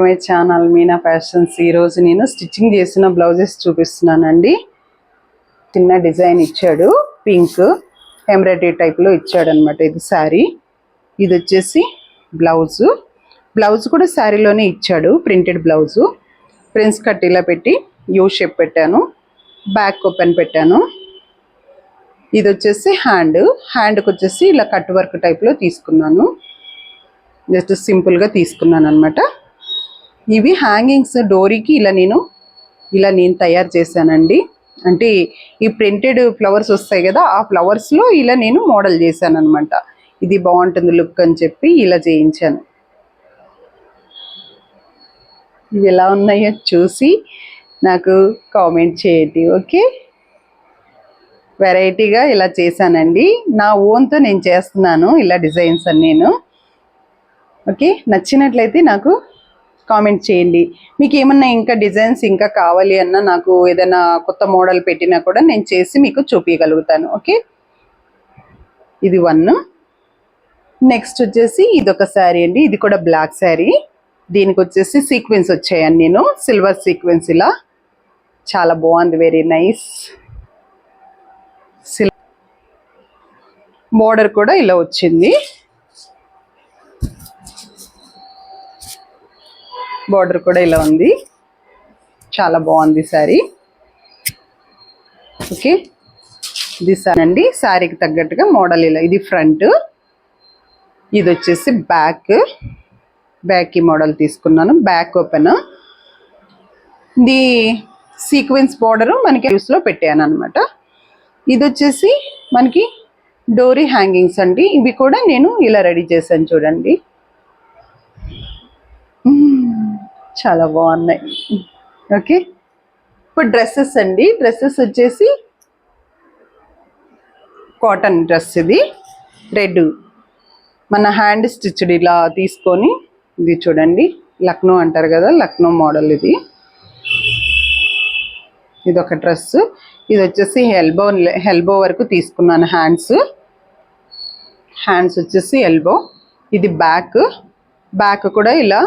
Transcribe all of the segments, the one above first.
My channel Meena fashions. ఈరోజు నేను stitching చేసిన బ్లౌజెస్ చూపిస్తున్నానండి. చిన్న డిజైన్ ఇచ్చాడు, పింక్ ఎంబ్రాయిడరీ టైప్లో ఇచ్చాడు అనమాట. ఇది శారీ, ఇది వచ్చేసి బ్లౌజు. బ్లౌజ్ కూడా శారీలోనే ఇచ్చాడు, ప్రింటెడ్ బ్లౌజు. ప్రిన్స్ కట్ ఇలా పెట్టి యూ షేప్ పెట్టాను, బ్యాక్ ఓపెన్ పెట్టాను. ఇది వచ్చేసి హ్యాండ్కి వచ్చేసి ఇలా కట్ వర్క్ టైప్లో తీసుకున్నాను. జస్ట్ సింపుల్గా తీసుకున్నాను అనమాట. ఇవి హ్యాంగింగ్స్ డోరీకి ఇలా నేను తయారు చేశానండి. అంటే ఈ ప్రింటెడ్ ఫ్లవర్స్ వస్తాయి కదా, ఆ ఫ్లవర్స్లో ఇలా నేను మోడల్ చేశాను అనమాట. ఇది బాగుంటుంది లుక్ అని చెప్పి ఇలా చేయించాను. ఇవి ఎలా ఉన్నాయో చూసి నాకు కామెంట్ చేయండి. ఓకే, వెరైటీగా ఇలా చేశానండి. నా ఓన్తో నేను చేస్తున్నాను ఇలా డిజైన్స్ అని నేను. ఓకే, నచ్చినట్లయితే నాకు కామెంట్ చేయండి. మీకు ఏమన్నా ఇంకా డిజైన్స్ ఇంకా కావాలి అన్నా, నాకు ఏదైనా కొత్త మోడల్ పెట్టినా కూడా నేను చేసి మీకు చూపించగలుగుతాను. ఓకే, ఇది 1. నెక్స్ట్ వచ్చేసి ఇదొక శారీ అండి. ఇది కూడా బ్లాక్ శారీ. దీనికి వచ్చేసి సీక్వెన్స్ వచ్చాయని నేను సిల్వర్ సీక్వెన్స్ ఇలా చాలా బాగుంది, వెరీ నైస్. బోర్డర్ కూడా ఇలా వచ్చింది. బార్డర్ కూడా ఇలా ఉంది, చాలా బాగుంది శారీ. ఓకే, ఇది సారీ అండి. శారీకి తగ్గట్టుగా మోడల్ ఇలా. ఇది ఫ్రంట్, ఇది వచ్చేసి బ్యాక్ ఈ మోడల్ తీసుకున్నాను. Back open. ఇది సీక్వెన్స్ బార్డర్ మనకి యూస్లో పెట్టాను అనమాట. ఇది వచ్చేసి మనకి డోరీ హ్యాంగింగ్స్ అండి. ఇవి కూడా నేను ఇలా రెడీ చేశాను చూడండి, చాలా బాగున్నాయి. ఓకే, ఇప్పుడు డ్రెస్సెస్ అండి. డ్రెస్సెస్ వచ్చేసి కాటన్ డ్రెస్. ఇది రెడ్, మన హ్యాండ్ స్టిచ్డ్ ఇలా తీసుకొని, ఇది చూడండి లక్నో అంటారు కదా, లక్నో మోడల్. ఇది ఒక డ్రెస్. ఇది వచ్చేసి ఎల్బో వరకు తీసుకున్నాను. హ్యాండ్స్ వచ్చేసి ఎల్బో. ఇది బ్యాక్ కూడా ఇలా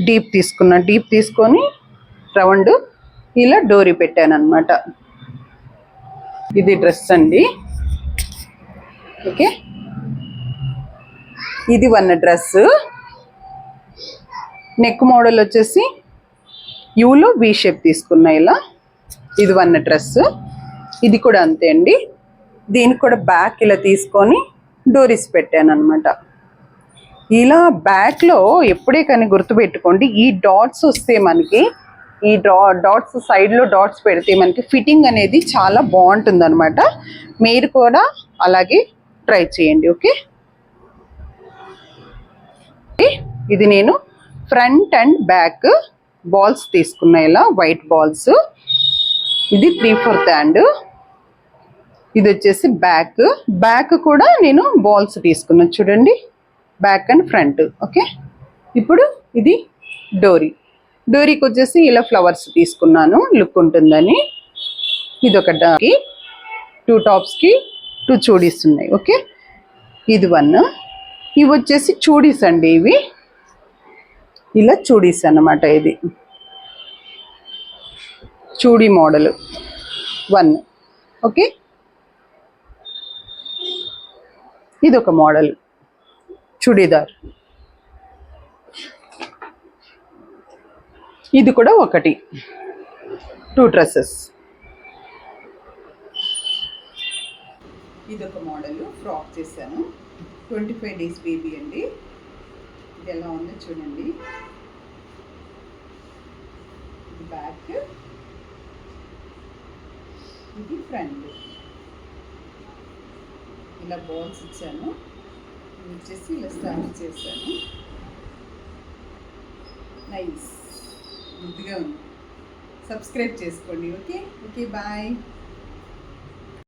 డీప్ తీసుకొని రౌండ్ ఇలా డోరీ పెట్టాను అనమాట. ఇది డ్రెస్ అండి. ఓకే, ఇది 1 డ్రెస్. నెక్ మోడల్ వచ్చేసి యూలో వి షేప్ తీసుకున్నా ఇలా. ఇది 1 డ్రెస్. ఇది కూడా అంతే అండి. దీనికి కూడా బ్యాక్ ఇలా తీసుకొని డోరీస్ పెట్టాను అనమాట. ఇలా బ్యాక్లో ఎప్పుడే కానీ గుర్తుపెట్టుకోండి, ఈ డాట్స్ వస్తే మనకి, ఈ డాట్స్ సైడ్లో డాట్స్ పెడితే మనకి ఫిట్టింగ్ అనేది చాలా బాగుంటుంది అనమాట. మీరు కూడా అలాగే ట్రై చేయండి. ఓకే, ఇది నేను ఫ్రంట్ అండ్ బ్యాక్ బాల్స్ తీసుకున్నా ఇలా, వైట్ బాల్స్. ఇది 3/4 హ్యాండ్. ఇది వచ్చేసి బ్యాక్ కూడా నేను బాల్స్ తీసుకున్నా చూడండి, బ్యాక్ అండ్ ఫ్రంట్. ఓకే, ఇప్పుడు ఇది డోరీకి వచ్చేసి ఇలా ఫ్లవర్స్ తీసుకున్నాను, లుక్ ఉంటుందని. ఇది ఒక 2 టాప్స్కి 2 చూడీస్ ఉన్నాయి. ఓకే, ఇది 1. ఇవి వచ్చేసి చూడీస్ అండి. ఇవి ఇలా చూడీస్ అన్నమాట. ఇది చూడీ మోడల్ 1. ఓకే, ఇది ఒక మోడల్ చుడీదార్. ఇది కూడా 2 డ్రెస్సెస్. ఇది ఒక మోడల్ ఫ్రాక్ చేశాను. 25 డేస్ బేబీ అండి. ఇది ఎలా ఉందో చూడండి. ఇది బ్యాక్, ఇది ఫ్రంట్. ఇలా బాల్స్ ఇచ్చాను, వచ్చేసి ఇలా స్టార్ట్ చేశాను. నైస్, గుడ్గా ఉంది. సబ్స్క్రైబ్ చేసుకోండి. Okay, bye.